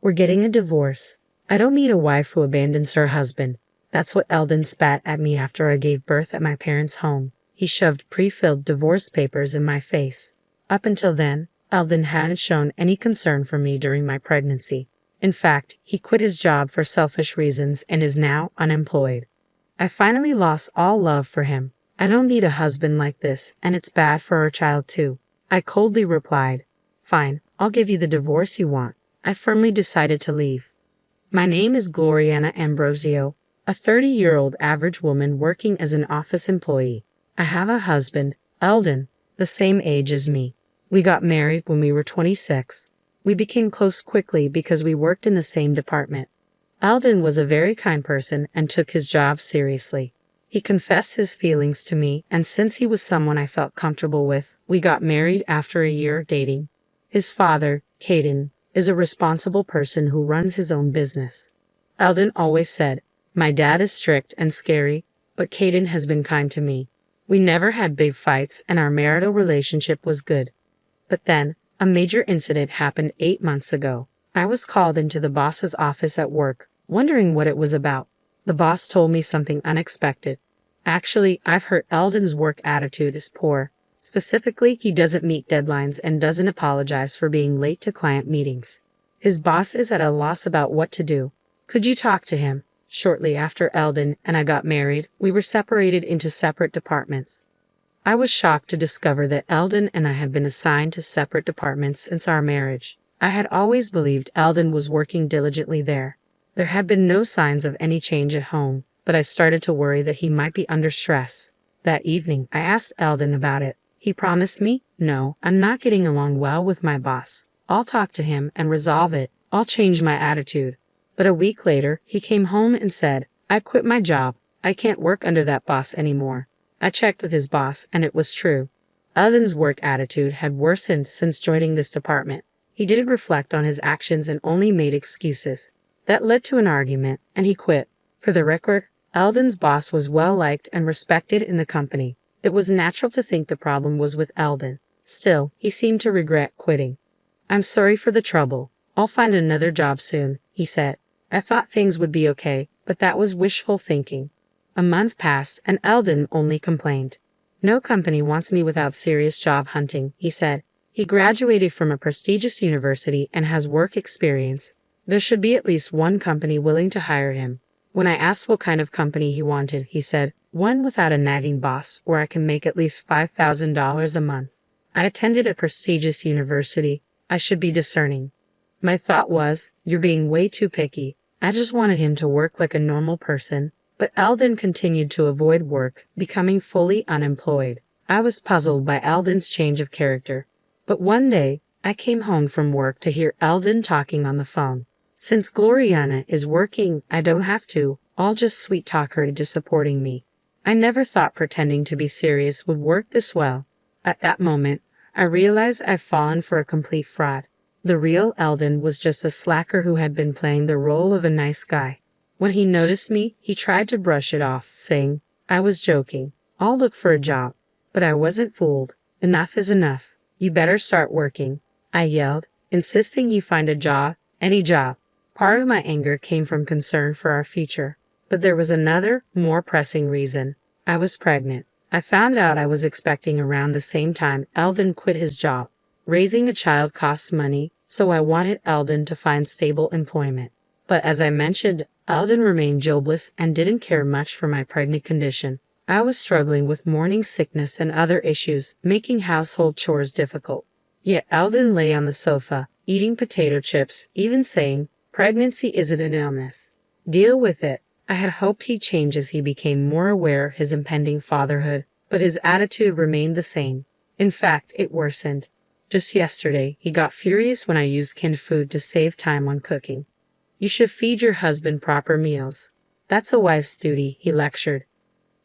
We're getting a divorce. I don't need a wife who abandons her husband. That's what Eldon spat at me after I gave birth at my parents' home. He shoved pre-filled divorce papers in my face. Up until then, Eldon hadn't shown any concern for me during my pregnancy. In fact, he quit his job for selfish reasons and is now unemployed. I finally lost all love for him. I don't need a husband like this, and it's bad for our child too. I coldly replied, "Fine, I'll give you the divorce you want." I firmly decided to leave. My name is Gloriana Ambrosio, a 30-year-old average woman working as an office employee. I have a husband, Eldon, the same age as me. We got married when we were 26. We became close quickly because we worked in the same department. Eldon was a very kind person and took his job seriously. He confessed his feelings to me, and since he was someone I felt comfortable with, we got married after a year of dating. His father, Caden, is a responsible person who runs his own business. Eldon always said, "My dad is strict and scary, but Caden has been kind to me." We never had big fights and our marital relationship was good. But then, a major incident happened 8 months ago. I was called into the boss's office at work, wondering what it was about. The boss told me something unexpected. Actually, I've heard Eldon's work attitude is poor. Specifically, he doesn't meet deadlines and doesn't apologize for being late to client meetings. His boss is at a loss about what to do. Could you talk to him? Shortly after Eldon and I got married, we were separated into separate departments. I was shocked to discover that Eldon and I had been assigned to separate departments since our marriage. I had always believed Eldon was working diligently there. There had been no signs of any change at home, but I started to worry that he might be under stress. That evening, I asked Eldon about it. He promised me, "No, I'm not getting along well with my boss. I'll talk to him and resolve it. I'll change my attitude." But a week later, he came home and said, "I quit my job. I can't work under that boss anymore." I checked with his boss, and it was true. Eldon's work attitude had worsened since joining this department. He didn't reflect on his actions and only made excuses. That led to an argument, and he quit. For the record, Eldon's boss was well-liked and respected in the company. It was natural to think the problem was with Eldon. Still, he seemed to regret quitting. "I'm sorry for the trouble. I'll find another job soon," he said. I thought things would be okay, but that was wishful thinking. A month passed, and Eldon only complained. "No company wants me without serious job hunting," he said. He graduated from a prestigious university and has work experience. There should be at least one company willing to hire him. When I asked what kind of company he wanted, he said, "One without a nagging boss, where I can make at least $5,000 a month." I attended a prestigious university. I should be discerning. My thought was, "You're being way too picky." I just wanted him to work like a normal person. But Eldon continued to avoid work, becoming fully unemployed. I was puzzled by Eldon's change of character. But one day, I came home from work to hear Eldon talking on the phone. "Since Gloriana is working, I don't have to. I'll just sweet-talk her into supporting me." I never thought pretending to be serious would work this well. At that moment, I realized I'd fallen for a complete fraud. The real Eldon was just a slacker who had been playing the role of a nice guy. When he noticed me, he tried to brush it off, saying, "I was joking. I'll look for a job." But I wasn't fooled. "Enough is enough. You better start working," I yelled, insisting he find a job, any job. Part of my anger came from concern for our future. But there was another, more pressing reason. I was pregnant. I found out I was expecting around the same time Eldon quit his job. Raising a child costs money, so I wanted Eldon to find stable employment. But as I mentioned, Eldon remained jobless and didn't care much for my pregnant condition. I was struggling with morning sickness and other issues, making household chores difficult. Yet Eldon lay on the sofa, eating potato chips, even saying, "Pregnancy isn't an illness. Deal with it." I had hoped he'd change as he became more aware of his impending fatherhood, but his attitude remained the same. In fact, it worsened. Just yesterday, he got furious when I used canned food to save time on cooking. "You should feed your husband proper meals. That's a wife's duty," he lectured.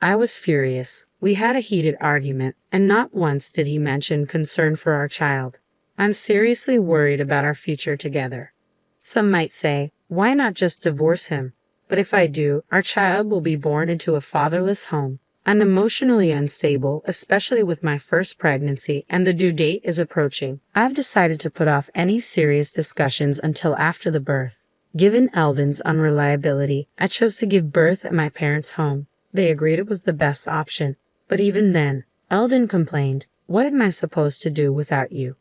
I was furious. We had a heated argument, and not once did he mention concern for our child. I'm seriously worried about our future together. Some might say, why not just divorce him? But if I do, our child will be born into a fatherless home. I'm emotionally unstable, especially with my first pregnancy, and the due date is approaching. I've decided to put off any serious discussions until after the birth. Given Eldon's unreliability, I chose to give birth at my parents' home. They agreed it was the best option. But even then, Eldon complained, "What am I supposed to do without you?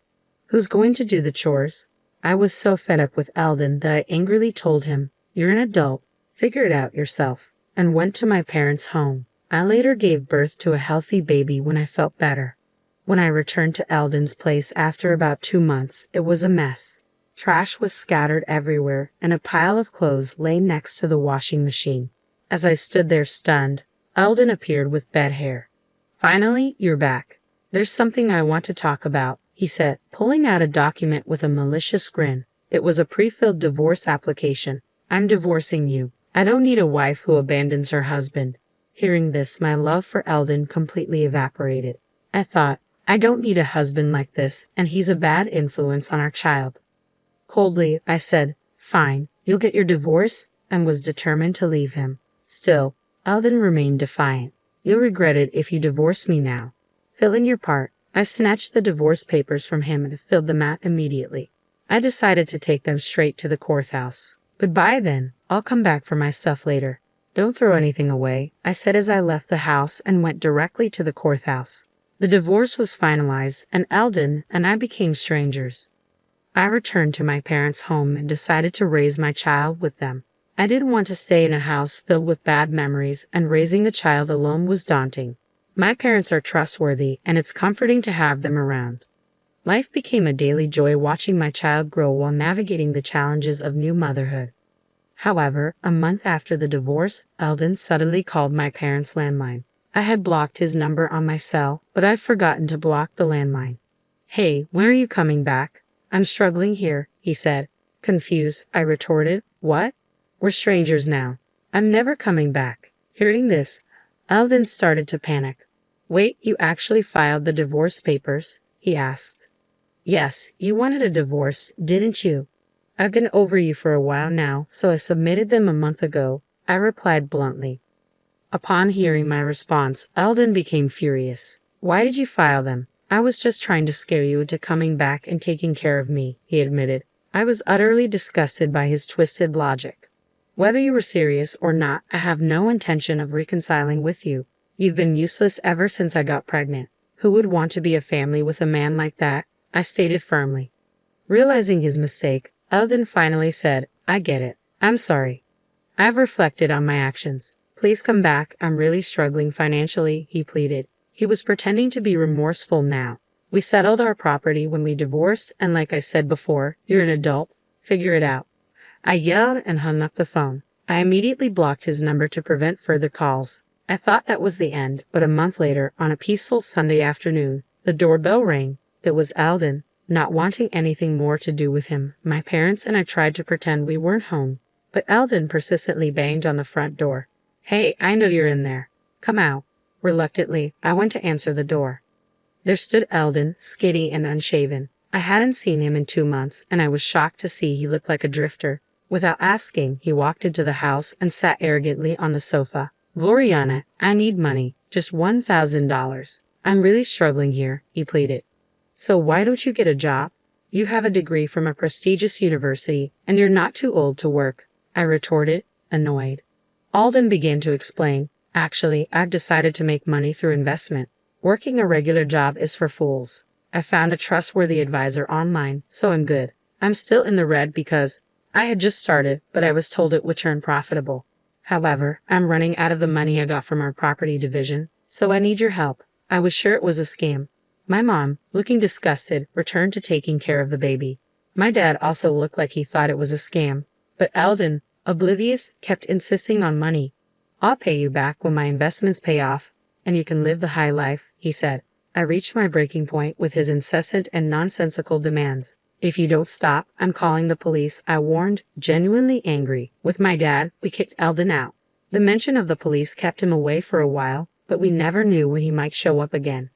Who's going to do the chores?" I was so fed up with Eldon that I angrily told him, "You're an adult, figure it out yourself," and went to my parents' home. I later gave birth to a healthy baby when I felt better. When I returned to Eldon's place after about 2 months, it was a mess. Trash was scattered everywhere, and a pile of clothes lay next to the washing machine. As I stood there stunned, Eldon appeared with bed hair. "Finally, you're back. There's something I want to talk about," he said, pulling out a document with a malicious grin. It was a pre-filled divorce application. "I'm divorcing you. I don't need a wife who abandons her husband." Hearing this, my love for Eldon completely evaporated. I thought, I don't need a husband like this, and he's a bad influence on our child. Coldly, I said, "Fine, you'll get your divorce," and was determined to leave him. Still, Eldon remained defiant. "You'll regret it if you divorce me now. Fill in your part." I snatched the divorce papers from him and filled them out immediately. I decided to take them straight to the courthouse. "Goodbye then. I'll come back for my stuff later. Don't throw anything away," I said as I left the house and went directly to the courthouse. The divorce was finalized, and Eldon and I became strangers. I returned to my parents' home and decided to raise my child with them. I didn't want to stay in a house filled with bad memories, and raising a child alone was daunting. My parents are trustworthy, and it's comforting to have them around. Life became a daily joy watching my child grow while navigating the challenges of new motherhood. However, a month after the divorce, Eldon suddenly called my parents' landline. I had blocked his number on my cell, but I'd forgotten to block the landline. "Hey, when are you coming back? I'm struggling here," he said. Confused, I retorted, "What? We're strangers now. I'm never coming back." Hearing this, Eldon started to panic. "Wait, you actually filed the divorce papers?" he asked. "Yes, you wanted a divorce, didn't you? I've been over you for a while now, so I submitted them a month ago," I replied bluntly. Upon hearing my response, Eldon became furious. "Why did you file them? I was just trying to scare you into coming back and taking care of me," he admitted. I was utterly disgusted by his twisted logic. "Whether you were serious or not, I have no intention of reconciling with you. You've been useless ever since I got pregnant. Who would want to be a family with a man like that?" I stated firmly. Realizing his mistake, Eldon finally said, "I get it. I'm sorry. I've reflected on my actions. Please come back. I'm really struggling financially," he pleaded. He was pretending to be remorseful now. "We settled our property when we divorced, and like I said before, you're an adult. Figure it out." I yelled and hung up the phone. I immediately blocked his number to prevent further calls. I thought that was the end, but a month later, on a peaceful Sunday afternoon, the doorbell rang. It was Eldon. Not wanting anything more to do with him, my parents and I tried to pretend we weren't home, but Eldon persistently banged on the front door. "Hey, I know you're in there. Come out." Reluctantly, I went to answer the door. There stood Eldon, skinny and unshaven. I hadn't seen him in 2 months, and I was shocked to see he looked like a drifter. Without asking, he walked into the house and sat arrogantly on the sofa. "Gloriana, I need money, just $1,000. I'm really struggling here," he pleaded. "So why don't you get a job? You have a degree from a prestigious university, and you're not too old to work," I retorted, annoyed. Eldon began to explain, "Actually, I've decided to make money through investment. Working a regular job is for fools. I found a trustworthy advisor online, so I'm good. I'm still in the red because I had just started, but I was told it would turn profitable. However, I'm running out of the money I got from our property division, so I need your help." I was sure it was a scam. My mom, looking disgusted, returned to taking care of the baby. My dad also looked like he thought it was a scam, but Eldon, oblivious, kept insisting on money. "I'll pay you back when my investments pay off, and you can live the high life," he said. I reached my breaking point with his incessant and nonsensical demands. "If you don't stop, I'm calling the police," I warned, genuinely angry. With my dad, we kicked Eldon out. The mention of the police kept him away for a while, but we never knew when he might show up again.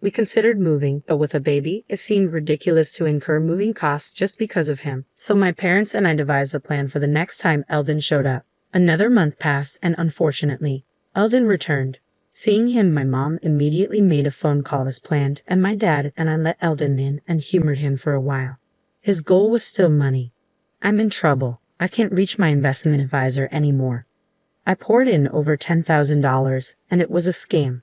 We considered moving, but with a baby, it seemed ridiculous to incur moving costs just because of him. So my parents and I devised a plan for the next time Eldon showed up. Another month passed, and unfortunately, Eldon returned. Seeing him, my mom immediately made a phone call as planned, and my dad and I let Eldon in and humored him for a while. His goal was still money. I'm in trouble. I can't reach my investment advisor anymore. I poured in over $10,000, and it was a scam.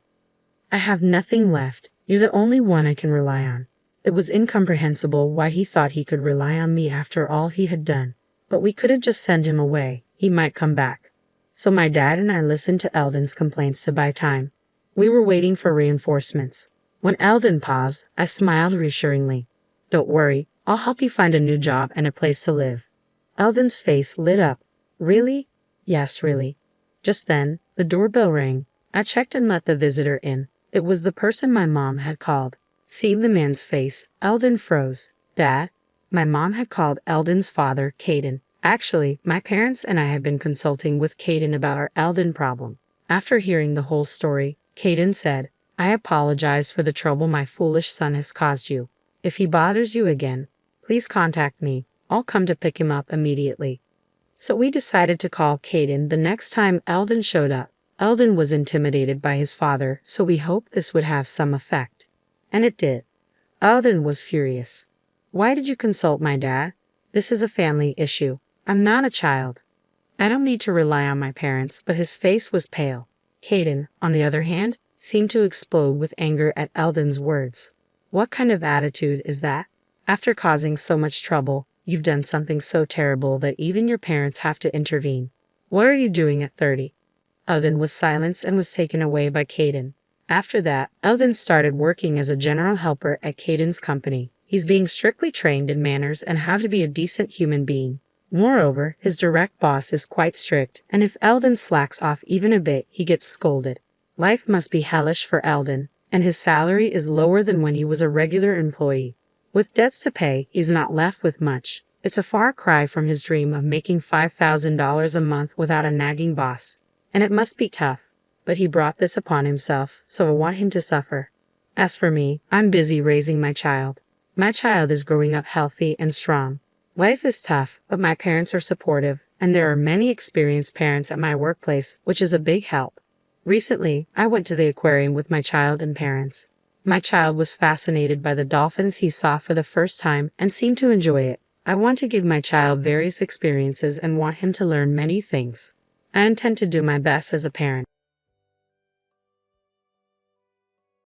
I have nothing left. You're the only one I can rely on. It was incomprehensible why he thought he could rely on me after all he had done. But we couldn't just send him away. He might come back. So my dad and I listened to Eldon's complaints to buy time. We were waiting for reinforcements. When Eldon paused, I smiled reassuringly. Don't worry, I'll help you find a new job and a place to live. Eldon's face lit up. Really? Yes, really. Just then, the doorbell rang. I checked and let the visitor in. It was the person my mom had called. Seeing the man's face, Eldon froze. Dad? My mom had called Eldon's father, Caden. Actually, my parents and I had been consulting with Caden about our Eldon problem. After hearing the whole story, Caden said, I apologize for the trouble my foolish son has caused you. If he bothers you again, please contact me. I'll come to pick him up immediately. So we decided to call Caden the next time Eldon showed up. Eldon was intimidated by his father, so we hoped this would have some effect. And it did. Eldon was furious. Why did you consult my dad? This is a family issue. I'm not a child. I don't need to rely on my parents, but his face was pale. Caden, on the other hand, seemed to explode with anger at Eldon's words. What kind of attitude is that? After causing so much trouble, you've done something so terrible that even your parents have to intervene. What are you doing at 30? Eldon was silenced and was taken away by Caden. After that, Eldon started working as a general helper at Caden's company. He's being strictly trained in manners and how to be a decent human being. Moreover, his direct boss is quite strict, and if Eldon slacks off even a bit, he gets scolded. Life must be hellish for Eldon, and his salary is lower than when he was a regular employee. With debts to pay, he's not left with much. It's a far cry from his dream of making $5,000 a month without a nagging boss. And it must be tough. But he brought this upon himself, so I want him to suffer. As for me, I'm busy raising my child. My child is growing up healthy and strong. Life is tough, but my parents are supportive, and there are many experienced parents at my workplace, which is a big help. Recently, I went to the aquarium with my child and parents. My child was fascinated by the dolphins he saw for the first time and seemed to enjoy it. I want to give my child various experiences and want him to learn many things. I intend to do my best as a parent.